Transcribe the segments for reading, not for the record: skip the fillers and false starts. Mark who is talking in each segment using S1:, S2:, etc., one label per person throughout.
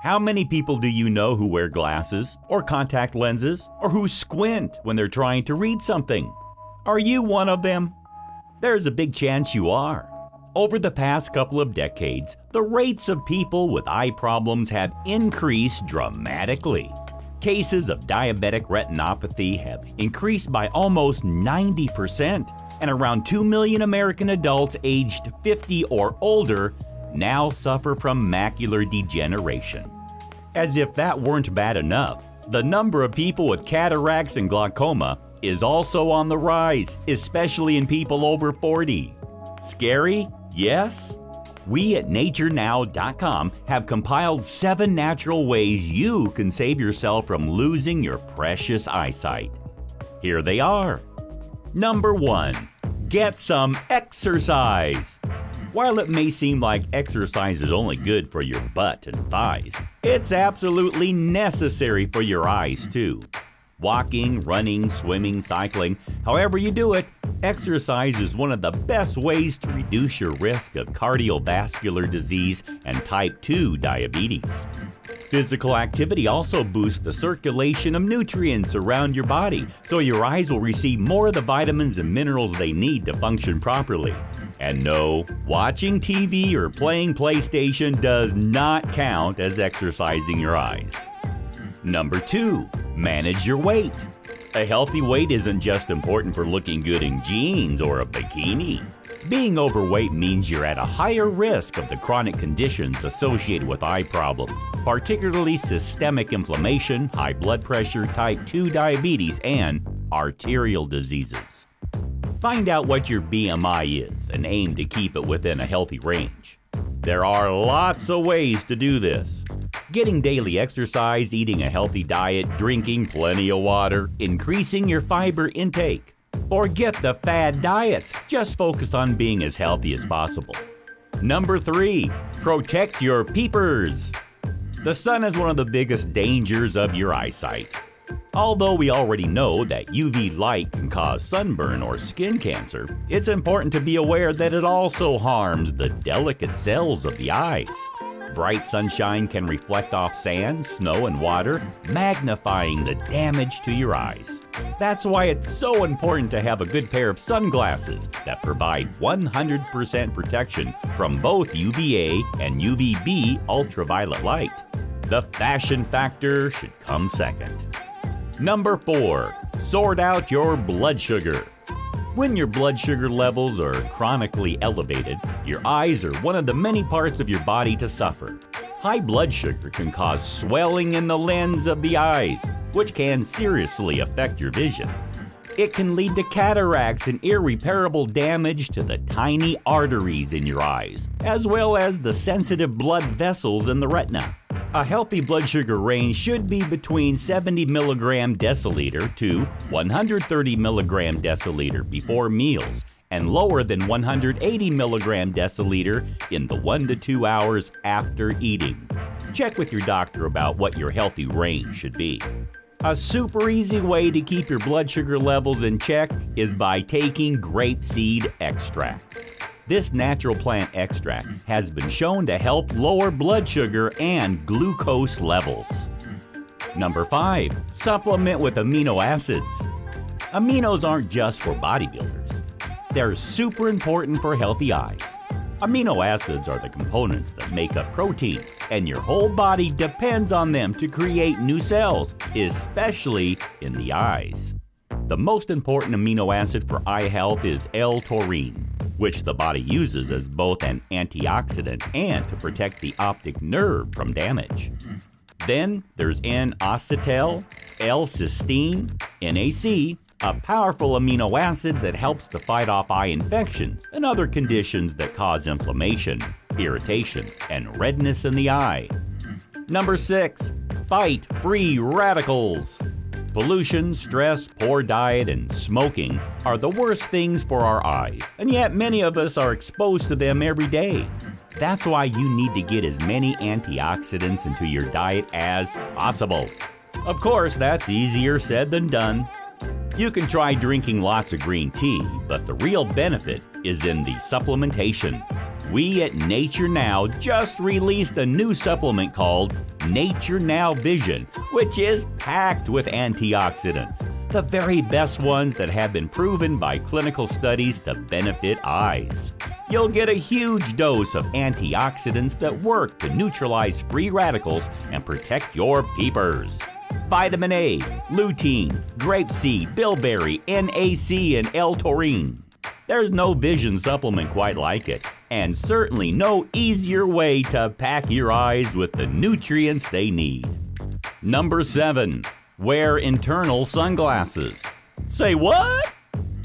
S1: How many people do you know who wear glasses or contact lenses or who squint when they're trying to read something? Are you one of them? There's a big chance you are. Over the past couple of decades, the rates of people with eye problems have increased dramatically. Cases of diabetic retinopathy have increased by almost 90%, and around 2 million American adults aged 50 or older now suffer from macular degeneration. As if that weren't bad enough, the number of people with cataracts and glaucoma is also on the rise, especially in people over 40. Scary? Yes? We at naturenow.com have compiled 7 natural ways you can save yourself from losing your precious eyesight. Here they are. Number 1. Get some exercise. While it may seem like exercise is only good for your butt and thighs, it's absolutely necessary for your eyes too. Walking, running, swimming, cycling, however you do it, exercise is one of the best ways to reduce your risk of cardiovascular disease and type 2 diabetes. Physical activity also boosts the circulation of nutrients around your body, so your eyes will receive more of the vitamins and minerals they need to function properly. And no, watching TV or playing PlayStation does not count as exercising your eyes. Number 2. Manage your weight. A healthy weight isn't just important for looking good in jeans or a bikini. Being overweight means you're at a higher risk of the chronic conditions associated with eye problems, particularly systemic inflammation, high blood pressure, type 2 diabetes, and arterial diseases. Find out what your BMI is and aim to keep it within a healthy range. There are lots of ways to do this. Getting daily exercise, eating a healthy diet, drinking plenty of water, increasing your fiber intake. Forget the fad diets, just focus on being as healthy as possible. Number 3. Protect your PEEPERS. The sun is one of the biggest dangers of your eyesight. Although we already know that UV light can cause sunburn or skin cancer, it's important to be aware that it also harms the delicate cells of the eyes. Bright sunshine can reflect off sand, snow, and water, magnifying the damage to your eyes. That's why it's so important to have a good pair of sunglasses that provide 100% protection from both UVA and UVB ultraviolet light. The fashion factor should come second. Number 4. Sort out your blood sugar. When your blood sugar levels are chronically elevated, your eyes are one of the many parts of your body to suffer. High blood sugar can cause swelling in the lens of the eyes, which can seriously affect your vision. It can lead to cataracts and irreparable damage to the tiny arteries in your eyes, as well as the sensitive blood vessels in the retina. A healthy blood sugar range should be between 70 mg deciliter to 130 mg deciliter before meals, and lower than 180 mg deciliter in the 1 to 2 hours after eating. Check with your doctor about what your healthy range should be. A super easy way to keep your blood sugar levels in check is by taking grapeseed extract. This natural plant extract has been shown to help lower blood sugar and glucose levels. Number 5. Supplement with amino acids. Aminos aren't just for bodybuilders. They're super important for healthy eyes. Amino acids are the components that make up protein, and your whole body depends on them to create new cells, especially in the eyes. The most important amino acid for eye health is L-taurine, which the body uses as both an antioxidant and to protect the optic nerve from damage. Then there's N-acetylcysteine, NAC, a powerful amino acid that helps to fight off eye infections and other conditions that cause inflammation, irritation, and redness in the eye. Number 6. Fight free radicals. Pollution, stress, poor diet, and smoking are the worst things for our eyes, and yet many of us are exposed to them every day. That's why you need to get as many antioxidants into your diet as possible. Of course, that's easier said than done. You can try drinking lots of green tea, but the real benefit is in the supplementation. We at Nature Now just released a new supplement called Nature Now Vision, which is packed with antioxidants, the very best ones that have been proven by clinical studies to benefit eyes. You'll get a huge dose of antioxidants that work to neutralize free radicals and protect your peepers. Vitamin A, lutein, grapeseed, bilberry, NAC, and L-taurine. There's no vision supplement quite like it, and certainly no easier way to pack your eyes with the nutrients they need. Number 7. Wear internal sunglasses. Say what?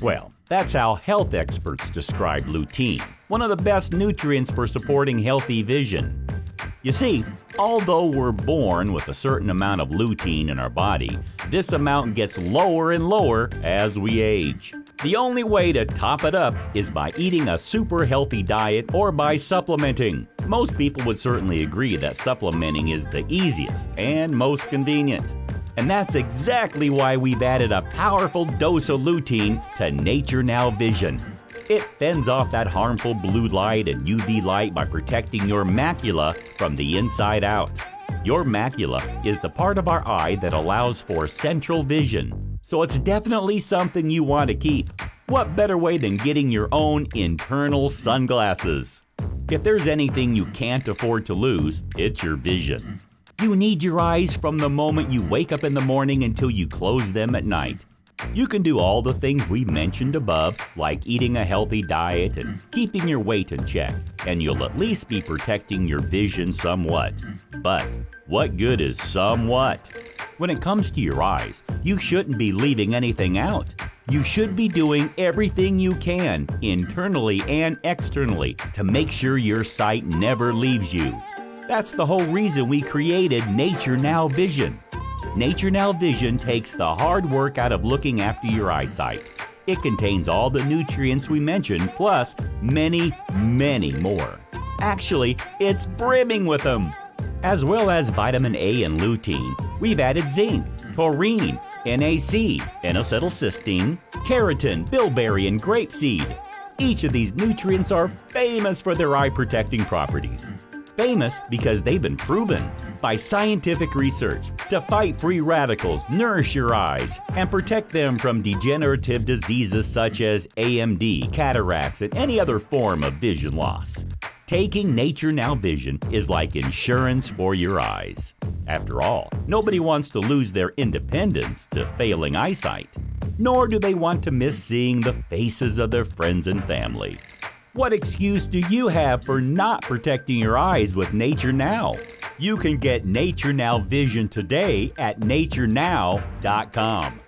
S1: Well, that's how health experts describe lutein, one of the best nutrients for supporting healthy vision. You see, although we're born with a certain amount of lutein in our body, this amount gets lower and lower as we age. The only way to top it up is by eating a super healthy diet or by supplementing. Most people would certainly agree that supplementing is the easiest and most convenient. And that's exactly why we've added a powerful dose of lutein to Nature Now Vision. It fends off that harmful blue light and UV light by protecting your macula from the inside out. Your macula is the part of our eye that allows for central vision, so it's definitely something you want to keep. What better way than getting your own internal sunglasses? If there's anything you can't afford to lose, it's your vision. You need your eyes from the moment you wake up in the morning until you close them at night. You can do all the things we mentioned above, like eating a healthy diet and keeping your weight in check, and you'll at least be protecting your vision somewhat. But what good is somewhat? When it comes to your eyes, you shouldn't be leaving anything out. You should be doing everything you can, internally and externally, to make sure your sight never leaves you. That's the whole reason we created Nature Now Vision. Nature Now Vision takes the hard work out of looking after your eyesight. It contains all the nutrients we mentioned, plus many, many more. Actually, it's brimming with them. As well as vitamin A and lutein, we've added zinc, taurine, NAC, N-acetylcysteine, keratin, bilberry, and grapeseed. Each of these nutrients are famous for their eye-protecting properties. Famous because they've been proven by scientific research to fight free radicals, nourish your eyes, and protect them from degenerative diseases such as AMD, cataracts, and any other form of vision loss. Taking Nature Now Vision is like insurance for your eyes. After all, nobody wants to lose their independence to failing eyesight, nor do they want to miss seeing the faces of their friends and family. What excuse do you have for not protecting your eyes with Nature Now? You can get Nature Now Vision today at naturenow.com.